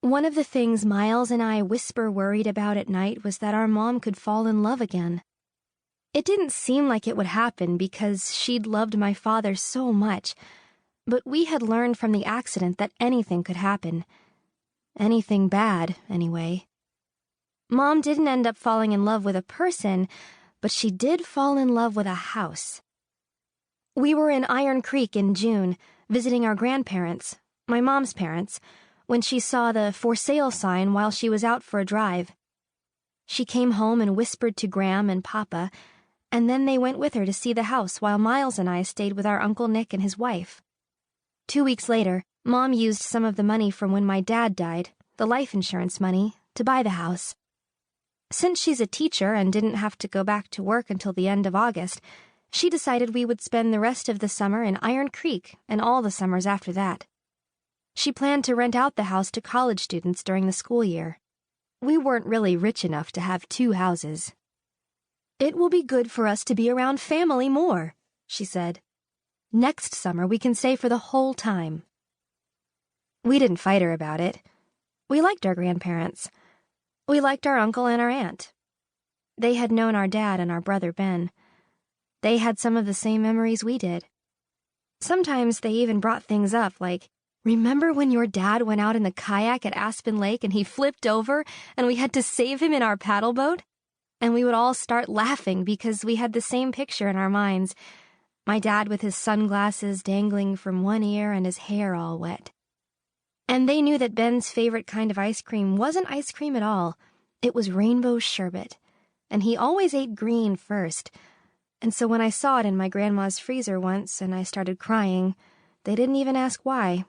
One of the things Miles and I whisper worried about at night was that our mom could fall in love again. It didn't seem like it would happen because she'd loved my father so much, but we had learned from the accident that anything could happen. Anything bad, anyway. Mom didn't end up falling in love with a person, but she did fall in love with a house. We were in Iron Creek in June, visiting our grandparents, my mom's parents, when she saw the for sale sign while she was out for a drive. She came home and whispered to Graham and Papa, and then they went with her to see the house while Miles and I stayed with our Uncle Nick and his wife. 2 weeks later, Mom used some of the money from when my dad died, the life insurance money, to buy the house. Since she's a teacher and didn't have to go back to work until the end of August, she decided we would spend the rest of the summer in Iron Creek and all the summers after that. She planned to rent out the house to college students during the school year. We weren't really rich enough to have 2 houses. "It will be good for us to be around family more," she said. "Next summer we can stay for the whole time." We didn't fight her about it. We liked our grandparents. We liked our uncle and our aunt. They had known our dad and our brother Ben. They had some of the same memories we did. Sometimes they even brought things up like, "Remember when your dad went out in the kayak at Aspen Lake and he flipped over and we had to save him in our paddle boat?" And we would all start laughing because we had the same picture in our minds. My dad with his sunglasses dangling from one ear and his hair all wet. And they knew that Ben's favorite kind of ice cream wasn't ice cream at all. It was rainbow sherbet. And he always ate green first. And so when I saw it in my grandma's freezer once and I started crying, they didn't even ask why.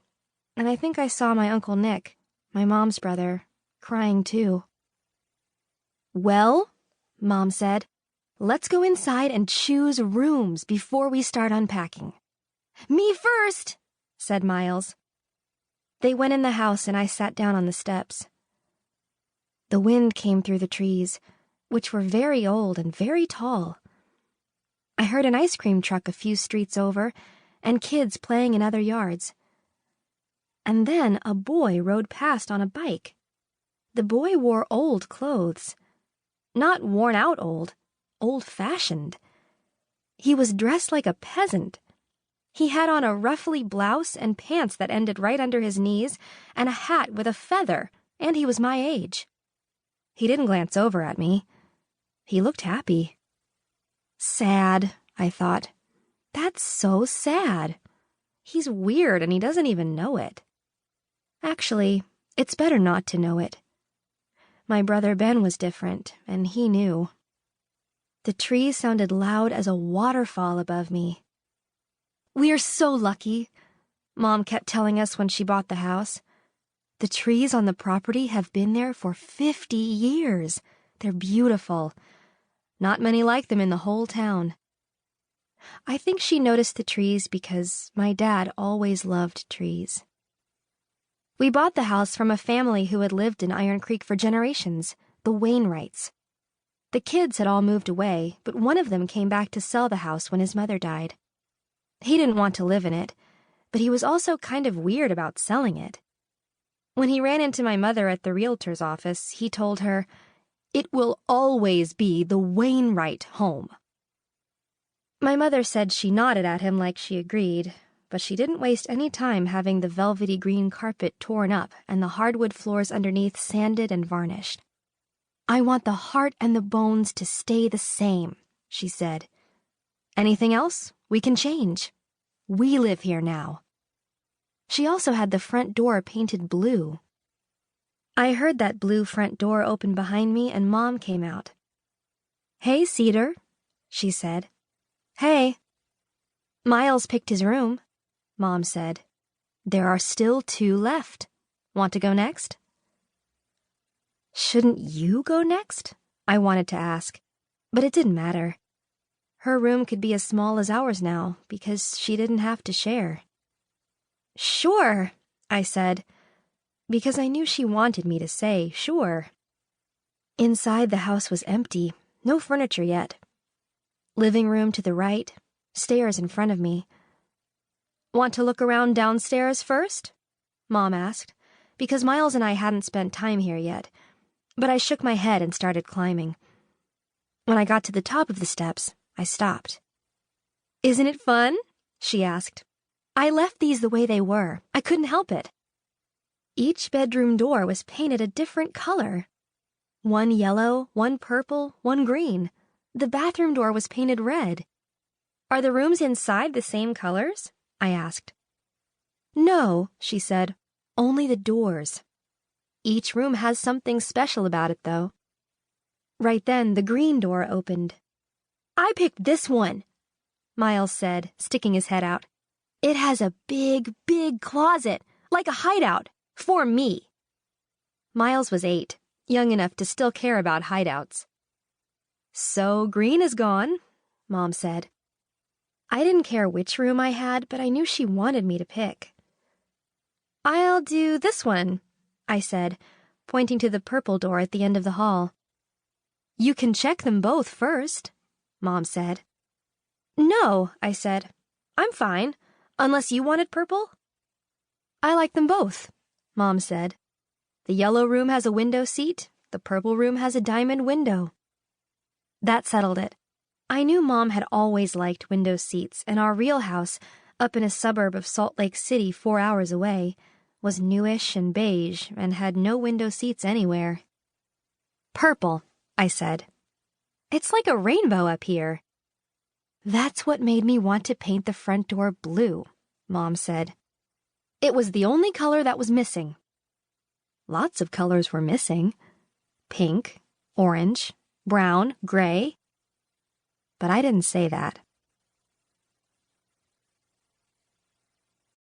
And I think I saw my Uncle Nick, my mom's brother, crying too. "Well," Mom said, "let's go inside and choose rooms before we start unpacking." "Me first," said Miles. They went in the house and I sat down on the steps. The wind came through the trees, which were very old and very tall. I heard an ice cream truck a few streets over and kids playing in other yards. And then a boy rode past on a bike. The boy wore old clothes. Not worn out old, old-fashioned. He was dressed like a peasant. He had on a ruffly blouse and pants that ended right under his knees, and a hat with a feather, and he was my age. He didn't glance over at me. He looked happy. Sad, I thought. That's so sad. He's weird and he doesn't even know it. Actually, it's better not to know it. My brother Ben was different, and he knew. The trees sounded loud as a waterfall above me. "We're so lucky," Mom kept telling us when she bought the house. "The trees on the property have been there for 50 years. They're beautiful. Not many like them in the whole town." I think she noticed the trees because my dad always loved trees. We bought the house from a family who had lived in Iron Creek for generations, the Wainwrights. The kids had all moved away, but one of them came back to sell the house when his mother died. He didn't want to live in it, but he was also kind of weird about selling it. When he ran into my mother at the realtor's office, he told her, "It will always be the Wainwright home." My mother said she nodded at him like she agreed, but she didn't waste any time having the velvety green carpet torn up and the hardwood floors underneath sanded and varnished. "I want the heart and the bones to stay the same," she said. "Anything else, we can change. We live here now." She also had the front door painted blue. I heard that blue front door open behind me and Mom came out. "Hey, Cedar," she said. "Hey." "Miles picked his room," Mom said. "There are still 2 left. Want to go next?" "Shouldn't you go next?" I wanted to ask, but it didn't matter. Her room could be as small as ours now because she didn't have to share. "Sure," I said, because I knew she wanted me to say sure. Inside the house was empty, no furniture yet. Living room to the right, stairs in front of me. "Want to look around downstairs first?" Mom asked, because Miles and I hadn't spent time here yet, but I shook my head and started climbing. When I got to the top of the steps, I stopped. "Isn't it fun?" she asked. "I left these the way they were. I couldn't help it." Each bedroom door was painted a different color. One yellow, one purple, one green. The bathroom door was painted red. "Are the rooms inside the same colors?" I asked. "No," she said, "only the doors. Each room has something special about it, though." Right then, the green door opened. "I picked this one," Miles said, sticking his head out. "It has a big, big closet, like a hideout, for me." Miles was 8, young enough to still care about hideouts. "So green is gone," Mom said. I didn't care which room I had, but I knew she wanted me to pick. "I'll do this one," I said, pointing to the purple door at the end of the hall. "You can check them both first," Mom said. "No," I said. "I'm fine, unless you wanted purple." "I like them both," Mom said. "The yellow room has a window seat, the purple room has a diamond window." That settled it. I knew Mom had always liked window seats, and our real house, up in a suburb of Salt Lake City 4 hours away, was newish and beige and had no window seats anywhere. "Purple," I said. "It's like a rainbow up here." "That's what made me want to paint the front door blue," Mom said. "It was the only color that was missing." Lots of colors were missing. Pink, orange, brown, gray. But I didn't say that.